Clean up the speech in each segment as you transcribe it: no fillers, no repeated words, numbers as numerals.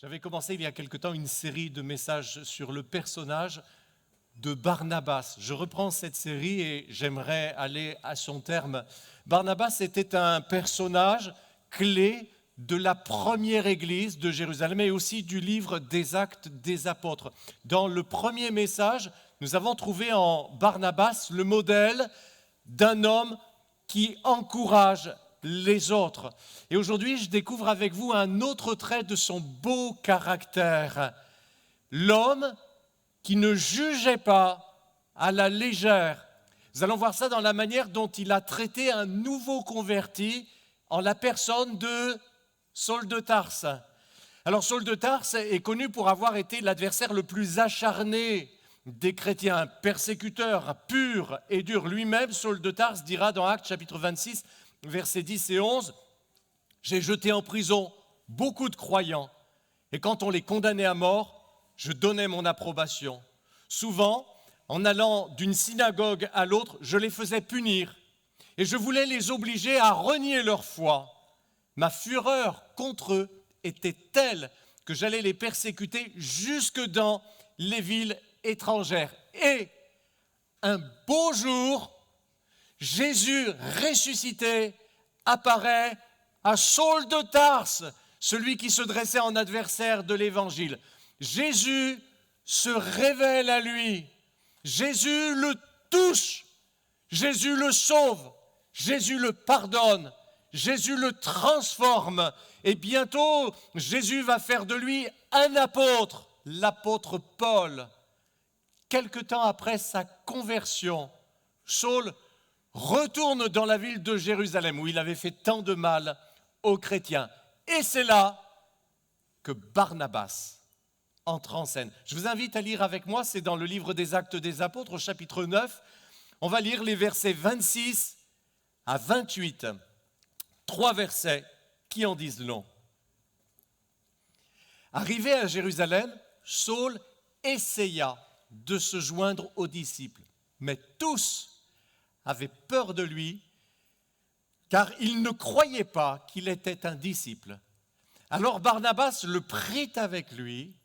J'avais commencé il y a quelque temps une série de messages sur le personnage de Barnabas. Je reprends cette série et j'aimerais aller à son terme. Barnabas était un personnage clé de la première église de Jérusalem et aussi du livre des Actes des Apôtres. Dans le premier message, nous avons trouvé en Barnabas le modèle d'un homme qui encourage les autres. Et aujourd'hui, je découvre avec vous un autre trait de son beau caractère. L'homme qui ne jugeait pas à la légère. Nous allons voir ça dans la manière dont il a traité un nouveau converti en la personne de Saul de Tarse. Alors Saul de Tarse est connu pour avoir été l'adversaire le plus acharné des chrétiens, persécuteur pur et dur. Lui-même, Saul de Tarse, dira dans Actes chapitre 26, versets 10 et 11, « J'ai jeté en prison beaucoup de croyants, et quand on les condamnait à mort, je donnais mon approbation. Souvent, en allant d'une synagogue à l'autre, je les faisais punir, et je voulais les obliger à renier leur foi. Ma fureur contre eux était telle que j'allais les persécuter jusque dans les villes étrangères. Et un beau jour, Jésus ressuscité apparaît à Saul de Tarse, celui qui se dressait en adversaire de l'Évangile. Jésus se révèle à lui. Jésus le touche. Jésus le sauve. Jésus le pardonne. Jésus le transforme. Et bientôt, Jésus va faire de lui un apôtre, l'apôtre Paul. Quelque temps après sa conversion, Saul retourne dans la ville de Jérusalem où il avait fait tant de mal aux chrétiens. Et c'est là que Barnabas entre en scène. Je vous invite à lire avec moi, c'est dans le livre des Actes des Apôtres, au chapitre 9. On va lire les versets 26 à 28. 3 versets qui en disent long. Arrivé à Jérusalem, Saul essaya de se joindre aux disciples, mais tous avaient peur de lui, car ils ne croyaient pas qu'il était un disciple. Alors Barnabas le prit avec lui,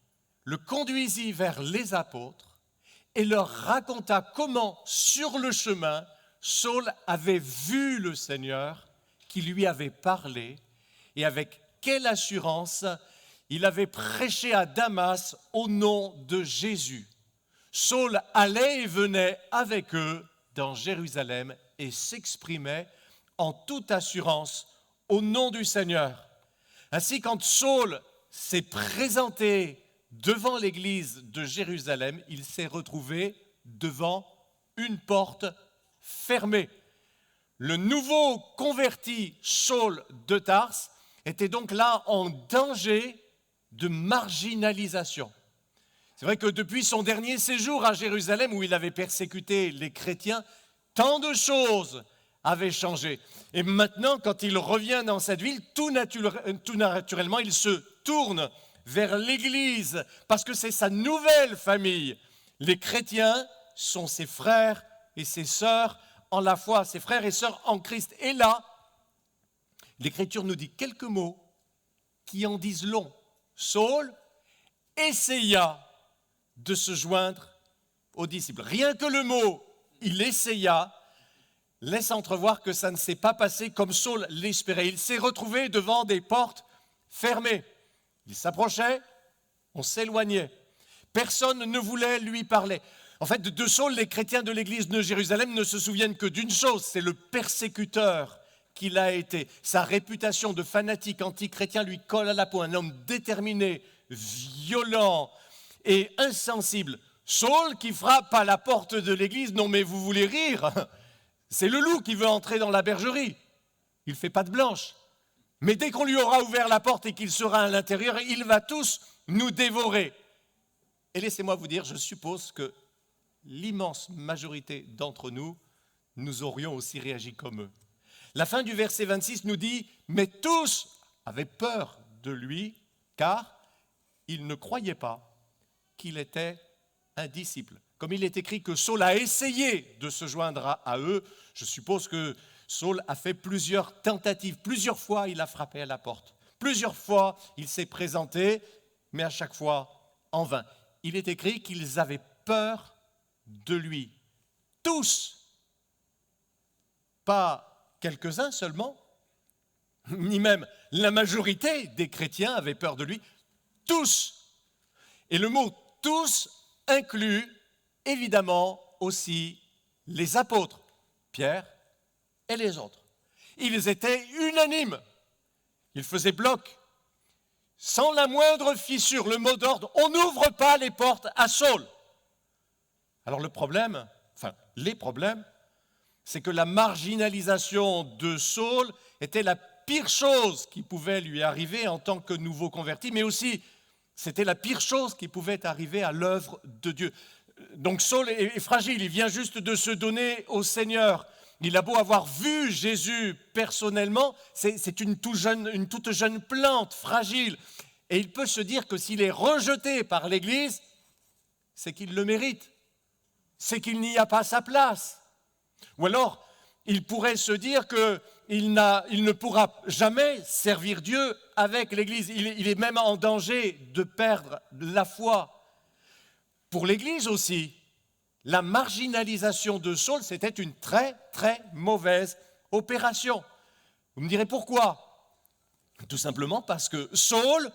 le conduisit vers les apôtres et leur raconta comment, sur le chemin, Saul avait vu le Seigneur qui lui avait parlé et avec quelle assurance il avait prêché à Damas au nom de Jésus. Saul allait et venait avec eux dans Jérusalem et s'exprimait en toute assurance au nom du Seigneur. Ainsi, quand Saul s'est présenté devant l'église de Jérusalem, il s'est retrouvé devant une porte fermée. Le nouveau converti Saul de Tarse était donc là en danger de marginalisation. C'est vrai que depuis son dernier séjour à Jérusalem, où il avait persécuté les chrétiens, tant de choses avaient changé. Et maintenant, quand il revient dans cette ville, tout naturellement, il se tourne vers l'Église, parce que c'est sa nouvelle famille. Les chrétiens sont ses frères et ses sœurs en la foi, ses frères et sœurs en Christ. Et là, l'Écriture nous dit quelques mots qui en disent long. Saul essaya de se joindre aux disciples. Rien que le mot « il essaya » laisse entrevoir que ça ne s'est pas passé comme Saul l'espérait. Il s'est retrouvé devant des portes fermées. Il s'approchait, on s'éloignait. Personne ne voulait lui parler. En fait, de Saul, les chrétiens de l'église de Jérusalem ne se souviennent que d'une chose, c'est le persécuteur qu'il a été. Sa réputation de fanatique anti-chrétien lui colle à la peau. Un homme déterminé, violent et insensible. Saul qui frappe à la porte de l'église, non mais vous voulez rire ? C'est le loup qui veut entrer dans la bergerie. Il ne fait pas de blanche. Mais dès qu'on lui aura ouvert la porte et qu'il sera à l'intérieur, il va tous nous dévorer. Et laissez-moi vous dire, je suppose que l'immense majorité d'entre nous, nous aurions aussi réagi comme eux. La fin du verset 26 nous dit « Mais tous avaient peur de lui, car ils ne croyaient pas qu'il était un disciple. » Comme il est écrit que Saul a essayé de se joindre à eux, je suppose que Saul a fait plusieurs tentatives. Plusieurs fois, il a frappé à la porte. Plusieurs fois, il s'est présenté, mais à chaque fois en vain. Il est écrit qu'ils avaient peur de lui. Tous, pas quelques-uns seulement, ni même la majorité des chrétiens avaient peur de lui. Tous. Et le mot « tous » inclut évidemment aussi les apôtres, Pierre et les autres. Ils étaient unanimes. Ils faisaient bloc. Sans la moindre fissure, le mot d'ordre, on n'ouvre pas les portes à Saul. Alors les problèmes, c'est que la marginalisation de Saul était la pire chose qui pouvait lui arriver en tant que nouveau converti, mais aussi c'était la pire chose qui pouvait arriver à l'œuvre de Dieu. Donc Saul est fragile, il vient juste de se donner au Seigneur. Il a beau avoir vu Jésus personnellement, c'est une toute jeune plante fragile. Et il peut se dire que s'il est rejeté par l'Église, c'est qu'il le mérite, c'est qu'il n'y a pas sa place. Ou alors, il pourrait se dire qu'il ne pourra jamais servir Dieu avec l'Église. Il est même en danger de perdre la foi. Pour l'Église aussi, la marginalisation de Saul, c'était une très, très mauvaise opération. Vous me direz pourquoi ? Tout simplement parce que Saul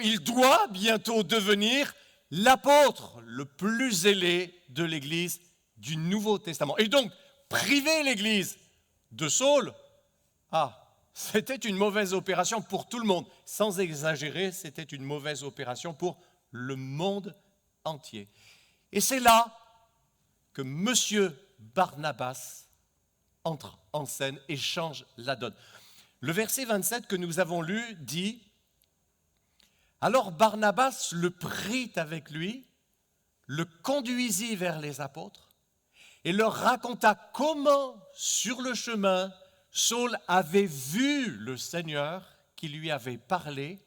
il doit bientôt devenir l'apôtre le plus zélé de l'Église du Nouveau Testament. Et donc, priver l'Église de Saul, c'était une mauvaise opération pour tout le monde. Sans exagérer, c'était une mauvaise opération pour le monde entier. Et c'est là que M. Barnabas entre en scène et change la donne. Le verset 27 que nous avons lu dit « Alors Barnabas le prit avec lui, le conduisit vers les apôtres et leur raconta comment, sur le chemin, Saul avait vu le Seigneur qui lui avait parlé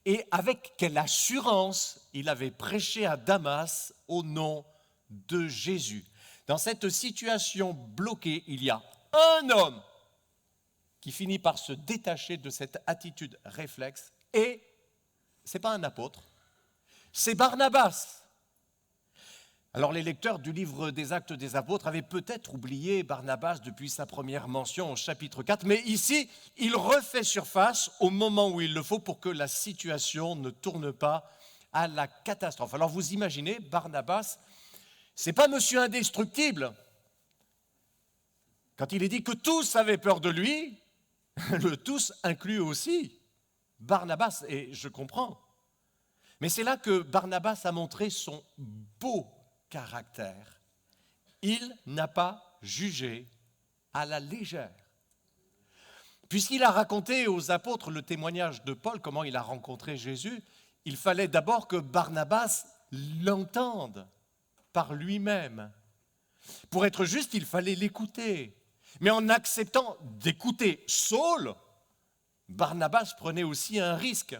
et avec quelle assurance il avait prêché à Damas au nom de Jésus. » Dans cette situation bloquée, il y a un homme qui finit par se détacher de cette attitude réflexe et ce n'est pas un apôtre, c'est Barnabas. Alors les lecteurs du livre des Actes des Apôtres avaient peut-être oublié Barnabas depuis sa première mention au chapitre 4, mais ici, il refait surface au moment où il le faut pour que la situation ne tourne pas à la catastrophe. Alors vous imaginez, Barnabas, ce n'est pas monsieur indestructible. Quand il est dit que tous avaient peur de lui, le tous inclut aussi Barnabas, et je comprends. Mais c'est là que Barnabas a montré son beau caractère. Il n'a pas jugé à la légère. Puisqu'il a raconté aux apôtres le témoignage de Paul, comment il a rencontré Jésus, il fallait d'abord que Barnabas l'entende par lui-même. Pour être juste, il fallait l'écouter. Mais en acceptant d'écouter Saul, Barnabas prenait aussi un risque.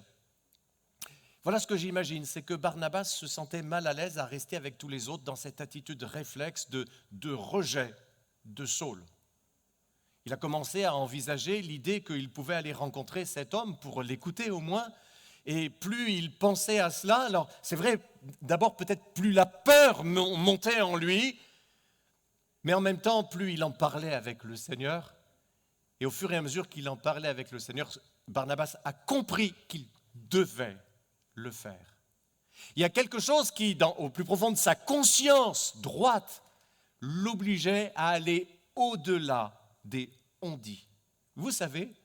Voilà ce que j'imagine, c'est que Barnabas se sentait mal à l'aise à rester avec tous les autres dans cette attitude réflexe de rejet de Saul. Il a commencé à envisager l'idée qu'il pouvait aller rencontrer cet homme pour l'écouter au moins. Et plus il pensait à cela, alors c'est vrai, d'abord peut-être plus la peur montait en lui, mais en même temps, plus il en parlait avec le Seigneur. Et au fur et à mesure qu'il en parlait avec le Seigneur, Barnabas a compris qu'il devait le faire. Il y a quelque chose qui, au plus profond de sa conscience droite, l'obligeait à aller au-delà des on-dit. Vous savez,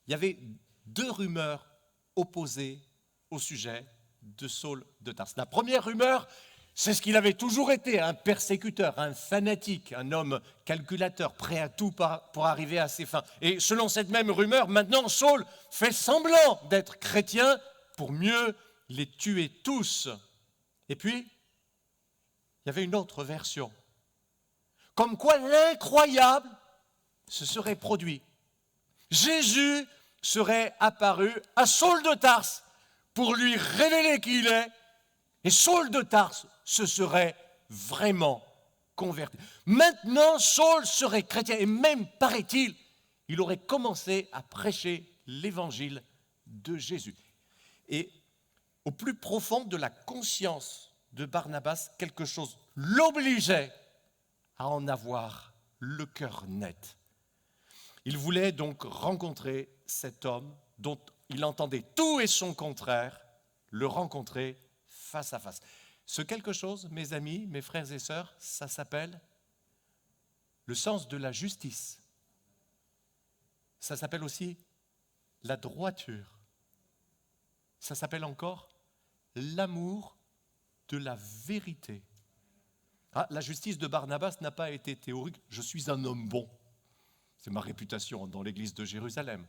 il y avait deux rumeurs opposées au sujet de Saul de Tarse. La première rumeur, c'est ce qu'il avait toujours été, un persécuteur, un fanatique, un homme calculateur, prêt à tout pour arriver à ses fins. Et selon cette même rumeur, maintenant Saul fait semblant d'être chrétien pour mieux les tuer tous. Et puis, il y avait une autre version. Comme quoi l'incroyable se serait produit. Jésus serait apparu à Saul de Tarse pour lui révéler qui il est. Et Saul de Tarse se serait vraiment converti. Maintenant, Saul serait chrétien. Et même, paraît-il, il aurait commencé à prêcher l'évangile de Jésus. Et au plus profond de la conscience de Barnabas, quelque chose l'obligeait à en avoir le cœur net. Il voulait donc rencontrer cet homme dont il entendait tout et son contraire, le rencontrer face à face. Ce quelque chose, mes amis, mes frères et sœurs, ça s'appelle le sens de la justice. Ça s'appelle aussi la droiture. Ça s'appelle encore l'amour de la vérité. Ah, la justice de Barnabas n'a pas été théorique. Je suis un homme bon. C'est ma réputation dans l'église de Jérusalem.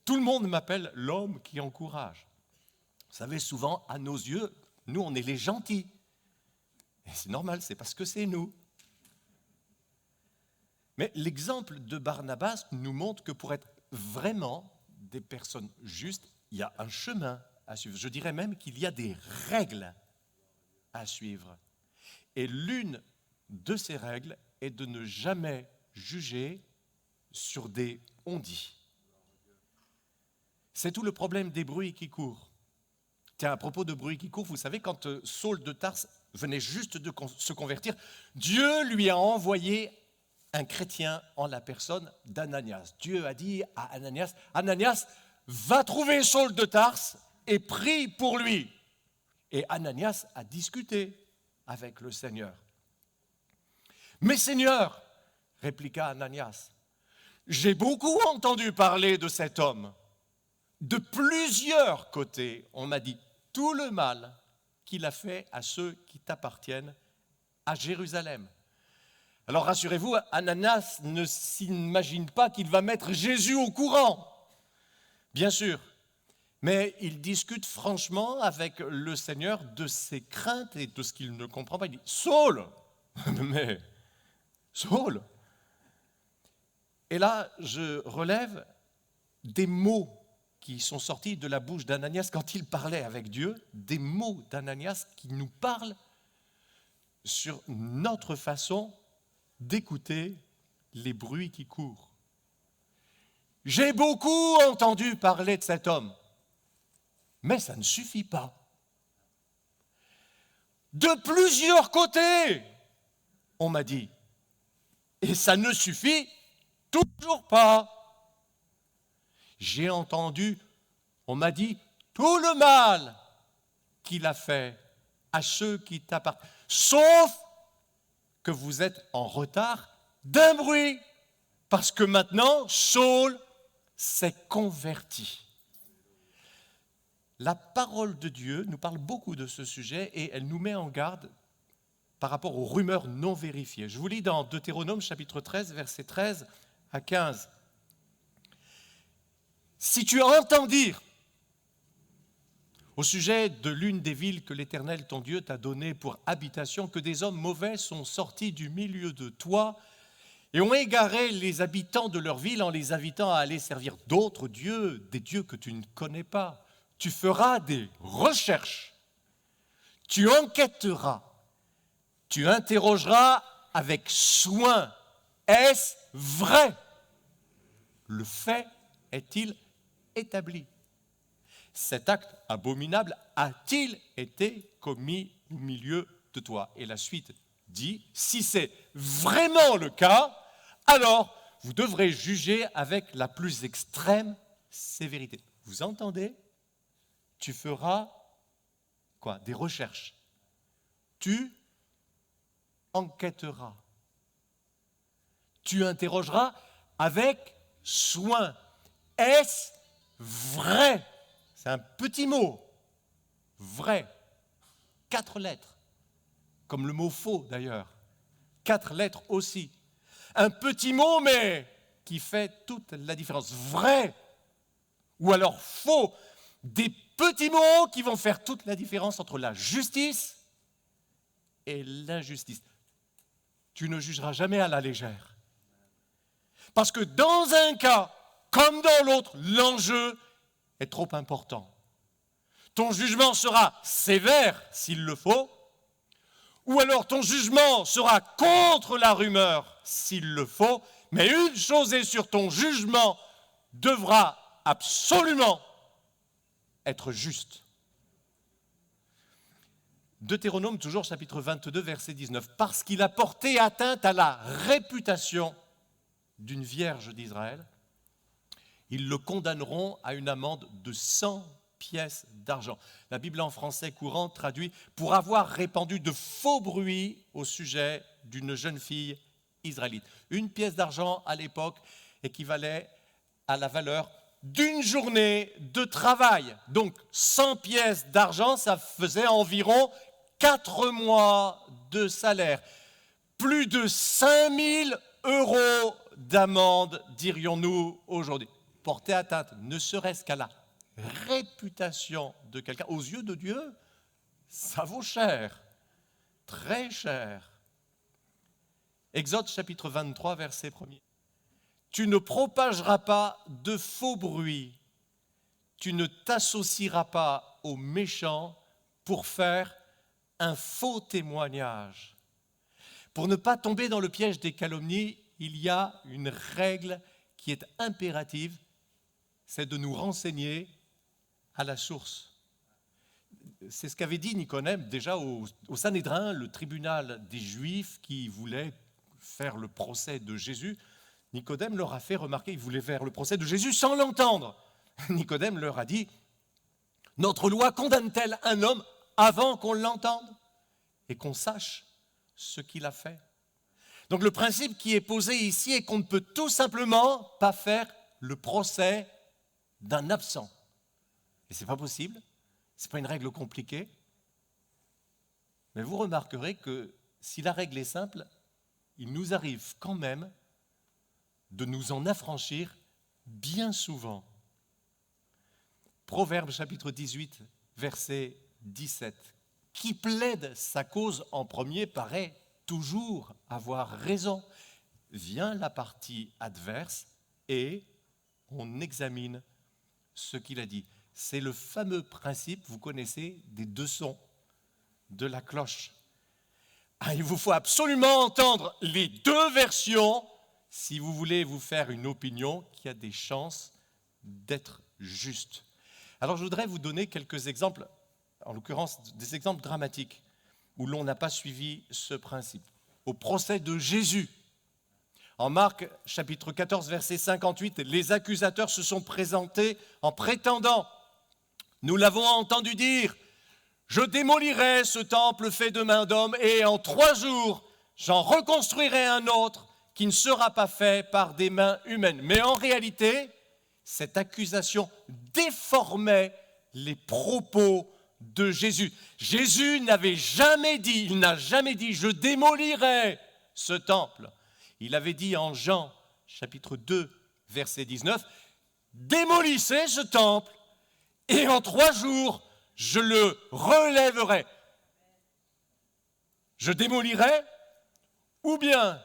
Tout le monde m'appelle l'homme qui encourage. Vous savez, souvent, à nos yeux, nous, on est les gentils. Et c'est normal, c'est parce que c'est nous. Mais l'exemple de Barnabas nous montre que pour être vraiment des personnes justes, il y a un chemin à suivre. Je dirais même qu'il y a des règles à suivre. Et l'une de ces règles est de ne jamais juger sur des on-dit. C'est tout le problème des bruits qui courent. Tiens, à propos de bruits qui courent, vous savez, quand Saul de Tarse venait juste de se convertir, Dieu lui a envoyé un chrétien en la personne d'Ananias. Dieu a dit à Ananias, Ananias, va trouver Saul de Tarse et prie pour lui. Et Ananias a discuté avec le Seigneur. Mais Seigneur, répliqua Ananias, j'ai beaucoup entendu parler de cet homme. De plusieurs côtés, on m'a dit tout le mal qu'il a fait à ceux qui t'appartiennent à Jérusalem. Alors rassurez-vous, Ananias ne s'imagine pas qu'il va mettre Jésus au courant, bien sûr. Mais il discute franchement avec le Seigneur de ses craintes et de ce qu'il ne comprend pas. Il dit, Saul, mais Saul. Et là, je relève des mots qui sont sortis de la bouche d'Ananias quand il parlait avec Dieu, des mots d'Ananias qui nous parlent sur notre façon d'écouter les bruits qui courent. J'ai beaucoup entendu parler de cet homme, mais ça ne suffit pas. De plusieurs côtés, on m'a dit, et ça ne suffit toujours pas. J'ai entendu, on m'a dit, tout le mal qu'il a fait à ceux qui t'appartiennent, sauf que vous êtes en retard d'un bruit, parce que maintenant, Saul s'est converti. La parole de Dieu nous parle beaucoup de ce sujet et elle nous met en garde par rapport aux rumeurs non vérifiées. Je vous lis dans Deutéronome chapitre 13, versets 13 à 15. Si tu entends dire au sujet de l'une des villes que l'Éternel ton Dieu t'a donnée pour habitation, que des hommes mauvais sont sortis du milieu de toi et ont égaré les habitants de leur ville en les invitant à aller servir d'autres dieux, des dieux que tu ne connais pas, tu feras des recherches, tu enquêteras, tu interrogeras avec soin, est-ce vrai? Le fait est-il établi? Cet acte abominable a-t-il été commis au milieu de toi? Et la suite dit, si c'est vraiment le cas, alors vous devrez juger avec la plus extrême sévérité. Vous entendez? Tu feras quoi? Des recherches. Tu enquêteras. Tu interrogeras avec soin. Est-ce vrai? C'est un petit mot. Vrai. 4 lettres. Comme le mot faux d'ailleurs. 4 lettres aussi. Un petit mot mais qui fait toute la différence. Vrai. Ou alors faux. Des petits mots qui vont faire toute la différence entre la justice et l'injustice. Tu ne jugeras jamais à la légère. Parce que dans un cas, comme dans l'autre, l'enjeu est trop important. Ton jugement sera sévère s'il le faut, ou alors ton jugement sera contre la rumeur s'il le faut, mais une chose est sûre, ton jugement devra absolument être juste. Deutéronome, toujours chapitre 22, verset 19. Parce qu'il a porté atteinte à la réputation d'une vierge d'Israël, ils le condamneront à une amende de 100 pièces d'argent. La Bible en français courant traduit « pour avoir répandu de faux bruits au sujet d'une jeune fille israélite ». Une pièce d'argent à l'époque équivalait à la valeur d'une journée de travail. Donc 100 pièces d'argent, ça faisait environ 4 mois de salaire. Plus de 5000 € d'amende, dirions-nous aujourd'hui. Porter atteinte, ne serait-ce qu'à la réputation de quelqu'un, aux yeux de Dieu, ça vaut cher, très cher. Exode chapitre 23, verset 1er. Tu ne propageras pas de faux bruits, tu ne t'associeras pas aux méchants pour faire un faux témoignage. Pour ne pas tomber dans le piège des calomnies, il y a une règle qui est impérative, c'est de nous renseigner à la source. C'est ce qu'avait dit Nicodème déjà au Sanhédrin, le tribunal des Juifs qui voulait faire le procès de Jésus. Nicodème leur a fait remarquer, il voulait faire le procès de Jésus sans l'entendre. Nicodème leur a dit, notre loi condamne-t-elle un homme avant qu'on l'entende et qu'on sache ce qu'il a fait? Donc le principe qui est posé ici est qu'on ne peut tout simplement pas faire le procès d'un absent. Et ce n'est pas possible, ce n'est pas une règle compliquée. Mais vous remarquerez que si la règle est simple, il nous arrive quand même de nous en affranchir bien souvent. Proverbe chapitre 18, verset 17. Qui plaide sa cause en premier paraît toujours avoir raison. Vient la partie adverse et on examine ce qu'il a dit. C'est le fameux principe, vous connaissez, des 2 sons de la cloche. Il vous faut absolument entendre les 2 versions si vous voulez vous faire une opinion qui a des chances d'être juste. Alors je voudrais vous donner quelques exemples, en l'occurrence des exemples dramatiques, où l'on n'a pas suivi ce principe. Au procès de Jésus, en Marc chapitre 14, verset 58, les accusateurs se sont présentés en prétendant, nous l'avons entendu dire, je démolirai ce temple fait de main d'homme et en 3 jours, j'en reconstruirai un autre qui ne sera pas fait par des mains humaines. Mais en réalité, cette accusation déformait les propos de Jésus. Jésus n'avait jamais dit, il n'a jamais dit, je démolirai ce temple. Il avait dit en Jean, chapitre 2, verset 19, démolissez ce temple et en 3 jours, je le relèverai. Je démolirai ou bien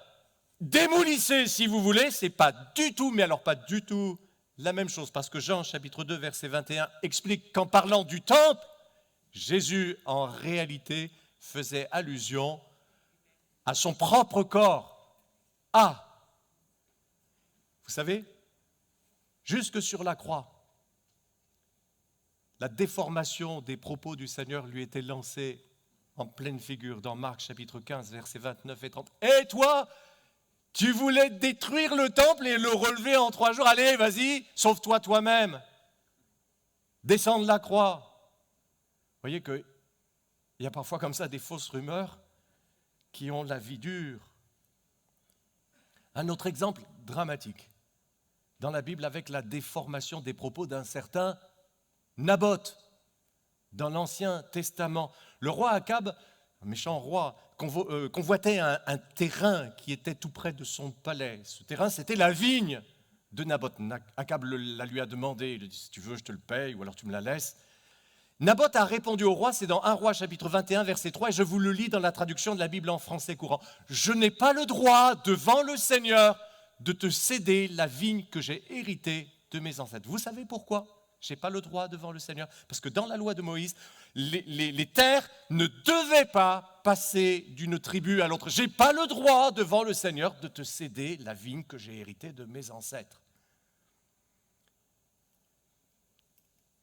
démolissez si vous voulez, c'est pas du tout, mais alors pas du tout la même chose. Parce que Jean, chapitre 2, verset 21, explique qu'en parlant du temple, Jésus, en réalité, faisait allusion à son propre corps. Vous savez, jusque sur la croix, la déformation des propos du Seigneur lui était lancée en pleine figure dans Marc chapitre 15, versets 29 et 30. Et toi, tu voulais détruire le temple et le relever en 3 jours. Allez, vas-y, sauve-toi toi-même. Descends de la croix. Vous voyez qu'il y a parfois comme ça des fausses rumeurs qui ont la vie dure. Un autre exemple dramatique dans la Bible avec la déformation des propos d'un certain Naboth dans l'Ancien Testament. Le roi Akab, un méchant roi, convoitait un terrain qui était tout près de son palais. Ce terrain, c'était la vigne de Naboth. Akab la lui a demandé, il a dit, si tu veux, je te le paye, ou alors tu me la laisses. Naboth a répondu au roi, c'est dans 1 Roi chapitre 21, verset 3, et je vous le lis dans la traduction de la Bible en français courant. Je n'ai pas le droit, devant le Seigneur, de te céder la vigne que j'ai héritée de mes ancêtres. Vous savez pourquoi ? Je n'ai pas le droit devant le Seigneur. Parce que dans la loi de Moïse, les terres ne devaient pas passer d'une tribu à l'autre. Je n'ai pas le droit devant le Seigneur de te céder la vigne que j'ai héritée de mes ancêtres.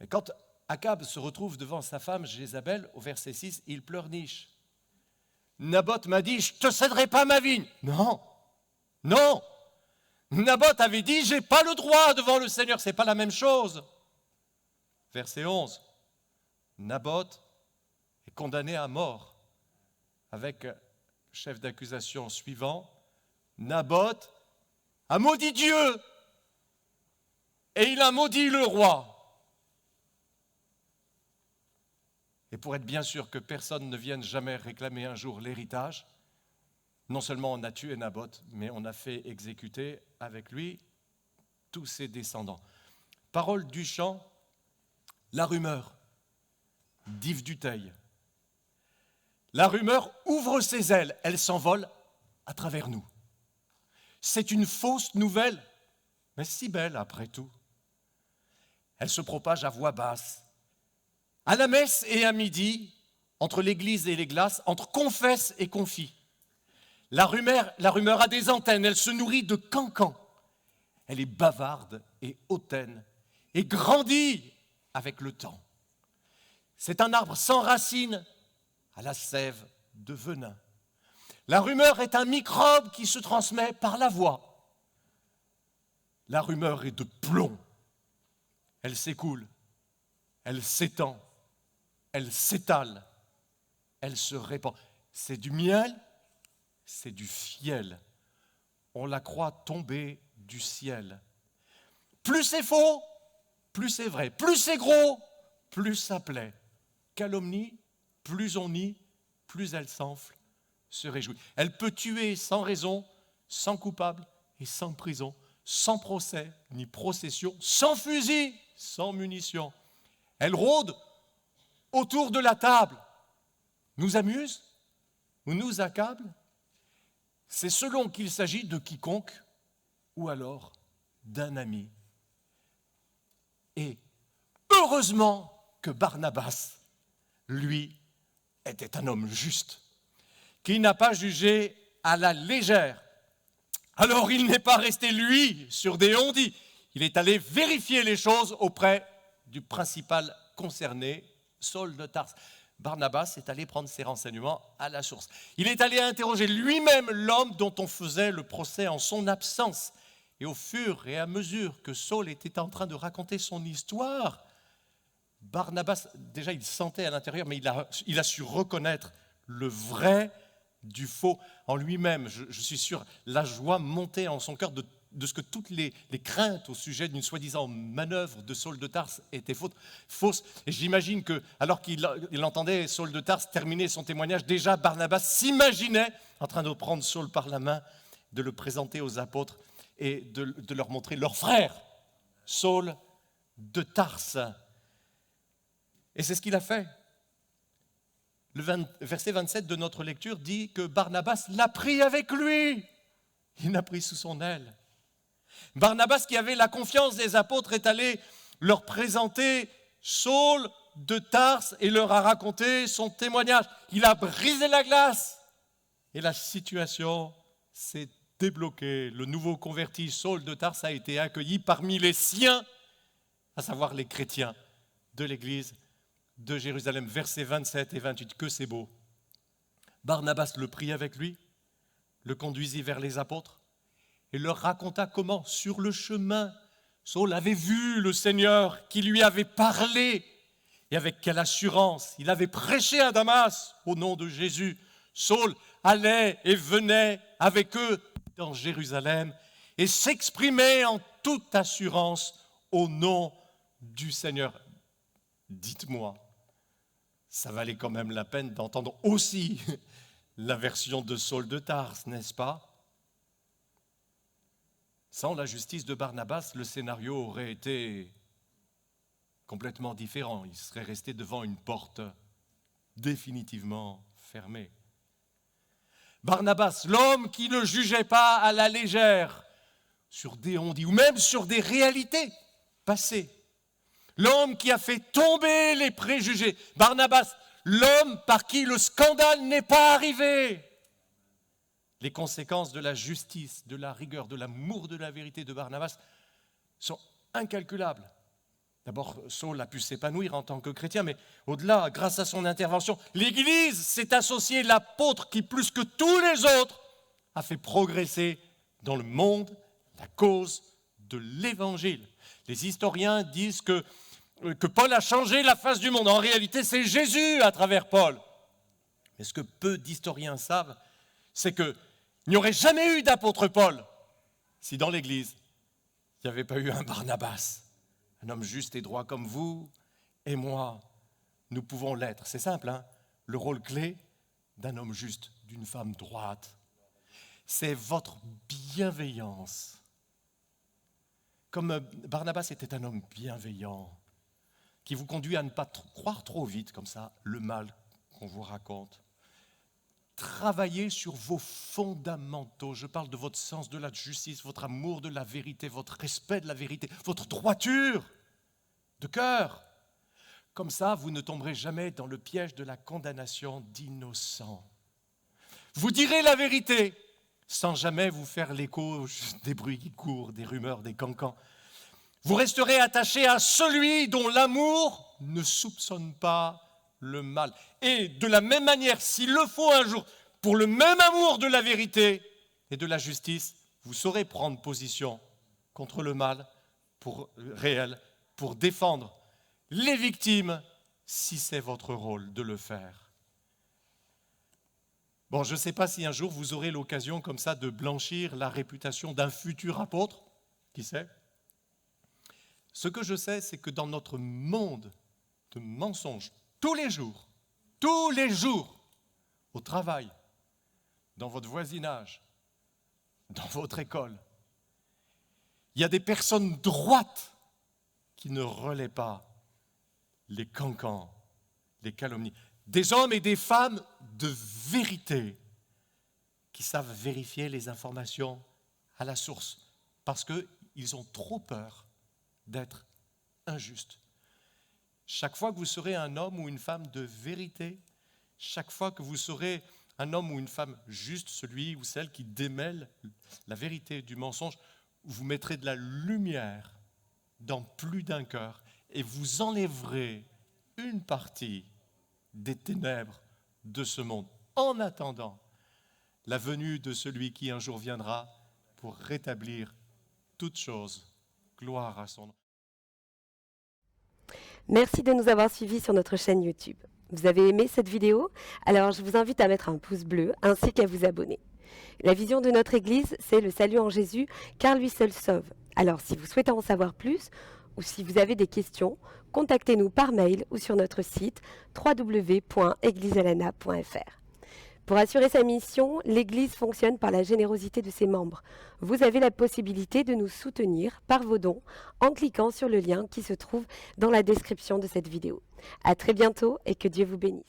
Mais quand Akab se retrouve devant sa femme Jézabel, au verset 6, il pleurniche. Naboth m'a dit, je ne te céderai pas ma vigne. Non, non. Naboth avait dit, je n'ai pas le droit devant le Seigneur, ce n'est pas la même chose. Verset 11, Naboth est condamné à mort avec le chef d'accusation suivant. Naboth a maudit Dieu et il a maudit le roi. Et pour être bien sûr que personne ne vienne jamais réclamer un jour l'héritage, non seulement on a tué Naboth, mais on a fait exécuter avec lui tous ses descendants. Parole du chant, la rumeur d'Yves Dutheil. La rumeur ouvre ses ailes, elle s'envole à travers nous. C'est une fausse nouvelle, mais si belle après tout. Elle se propage à voix basse. À la messe et à midi, entre l'église et les glaces, entre confesse et confie. La rumeur a des antennes, elle se nourrit de cancans. Elle est bavarde et hautaine et grandit avec le temps. C'est un arbre sans racines à la sève de venin. La rumeur est un microbe qui se transmet par la voix. La rumeur est de plomb. Elle s'écoule, elle s'étend, elle s'étale, elle se répand. C'est du miel, c'est du fiel. On la croit tomber du ciel. Plus c'est faux, plus c'est vrai. Plus c'est gros, plus ça plaît. Calomnie, plus on nie, plus elle s'enfle, se réjouit. Elle peut tuer sans raison, sans coupable et sans prison, sans procès ni procession, sans fusil, sans munitions. Elle rôde autour de la table, nous amuse ou nous accable. C'est selon qu'il s'agit de quiconque ou alors d'un ami. Et heureusement que Barnabas, lui, était un homme juste, qui n'a pas jugé à la légère. Alors il n'est pas resté, lui, sur des on-dit. Il est allé vérifier les choses auprès du principal concerné, Saul de Tarse. Barnabas est allé prendre ses renseignements à la source. Il est allé interroger lui-même l'homme dont on faisait le procès en son absence. Et au fur et à mesure que Saul était en train de raconter son histoire, Barnabas, déjà il sentait à l'intérieur, mais il a su reconnaître le vrai du faux en lui-même. Je suis sûr, la joie montait en son cœur de ce que toutes les craintes au sujet d'une soi-disant manœuvre de Saul de Tarse étaient fausses. Et j'imagine que, alors qu'il entendait Saul de Tarse terminer son témoignage, déjà Barnabas s'imaginait en train de prendre Saul par la main, de le présenter aux apôtres et de leur montrer leur frère, Saul de Tarse. Et c'est ce qu'il a fait. Le verset 27 de notre lecture dit que Barnabas l'a pris avec lui. Il l'a pris sous son aile. Barnabas, qui avait la confiance des apôtres, est allé leur présenter Saul de Tarse et leur a raconté son témoignage. Il a brisé la glace et la situation s'est débloquée. Le nouveau converti Saul de Tarse a été accueilli parmi les siens, à savoir les chrétiens de l'église de Jérusalem. Versets 27 et 28, que c'est beau. Barnabas le prit avec lui, le conduisit vers les apôtres et leur raconta comment, sur le chemin, Saul avait vu le Seigneur qui lui avait parlé et avec quelle assurance il avait prêché à Damas au nom de Jésus. Saul allait et venait avec eux dans Jérusalem et s'exprimait en toute assurance au nom du Seigneur. Dites-moi, ça valait quand même la peine d'entendre aussi la version de Saul de Tarse, n'est-ce pas? Sans la justice de Barnabas, le scénario aurait été complètement différent. Il serait resté devant une porte définitivement fermée. Barnabas, l'homme qui ne jugeait pas à la légère sur des on-dit ou même sur des réalités passées. L'homme qui a fait tomber les préjugés. Barnabas, l'homme par qui le scandale n'est pas arrivé. Les conséquences de la justice, de la rigueur, de l'amour de la vérité de Barnabas sont incalculables. D'abord, Saul a pu s'épanouir en tant que chrétien, mais au-delà, grâce à son intervention, l'Église s'est associée, l'apôtre qui, plus que tous les autres, a fait progresser dans le monde la cause de l'Évangile. Les historiens disent que Paul a changé la face du monde. En réalité, c'est Jésus à travers Paul. Mais ce que peu d'historiens savent, c'est qu'il n'y aurait jamais eu d'apôtre Paul si dans l'Église, il n'y avait pas eu un Barnabas. Un homme juste et droit comme vous et moi, nous pouvons l'être. C'est simple, hein? Le rôle clé d'un homme juste, d'une femme droite, c'est votre bienveillance. Comme Barnabas était un homme bienveillant, qui vous conduit à ne pas croire trop vite, comme ça, le mal qu'on vous raconte. Travaillez sur vos fondamentaux. Je parle de votre sens de la justice, votre amour de la vérité, votre respect de la vérité, votre droiture de cœur. Comme ça, vous ne tomberez jamais dans le piège de la condamnation d'innocents. Vous direz la vérité sans jamais vous faire l'écho des bruits qui courent, des rumeurs, des cancans. Vous resterez attaché à celui dont l'amour ne soupçonne pas le mal. Et de la même manière, s'il le faut un jour, pour le même amour de la vérité et de la justice, vous saurez prendre position contre le mal réel pour défendre les victimes si c'est votre rôle de le faire. Bon, je ne sais pas si un jour vous aurez l'occasion comme ça de blanchir la réputation d'un futur apôtre, qui sait ? Ce que je sais, c'est que dans notre monde de mensonges, tous les jours, au travail, dans votre voisinage, dans votre école, il y a des personnes droites qui ne relaient pas les cancans, les calomnies. Des hommes et des femmes de vérité qui savent vérifier les informations à la source parce qu'ils ont trop peur d'être injustes. Chaque fois que vous serez un homme ou une femme de vérité, chaque fois que vous serez un homme ou une femme juste, celui ou celle qui démêle la vérité du mensonge, vous mettrez de la lumière dans plus d'un cœur et vous enlèverez une partie des ténèbres de ce monde, en attendant la venue de celui qui un jour viendra pour rétablir toutes choses. Gloire à son nom. Merci de nous avoir suivis sur notre chaîne YouTube. Vous avez aimé cette vidéo? Alors je vous invite à mettre un pouce bleu ainsi qu'à vous abonner. La vision de notre Église, c'est le salut en Jésus, car lui seul sauve. Alors si vous souhaitez en savoir plus, ou si vous avez des questions, contactez-nous par mail ou sur notre site www.eglisealana.fr. Pour assurer sa mission, l'Église fonctionne par la générosité de ses membres. Vous avez la possibilité de nous soutenir par vos dons en cliquant sur le lien qui se trouve dans la description de cette vidéo. À très bientôt et que Dieu vous bénisse.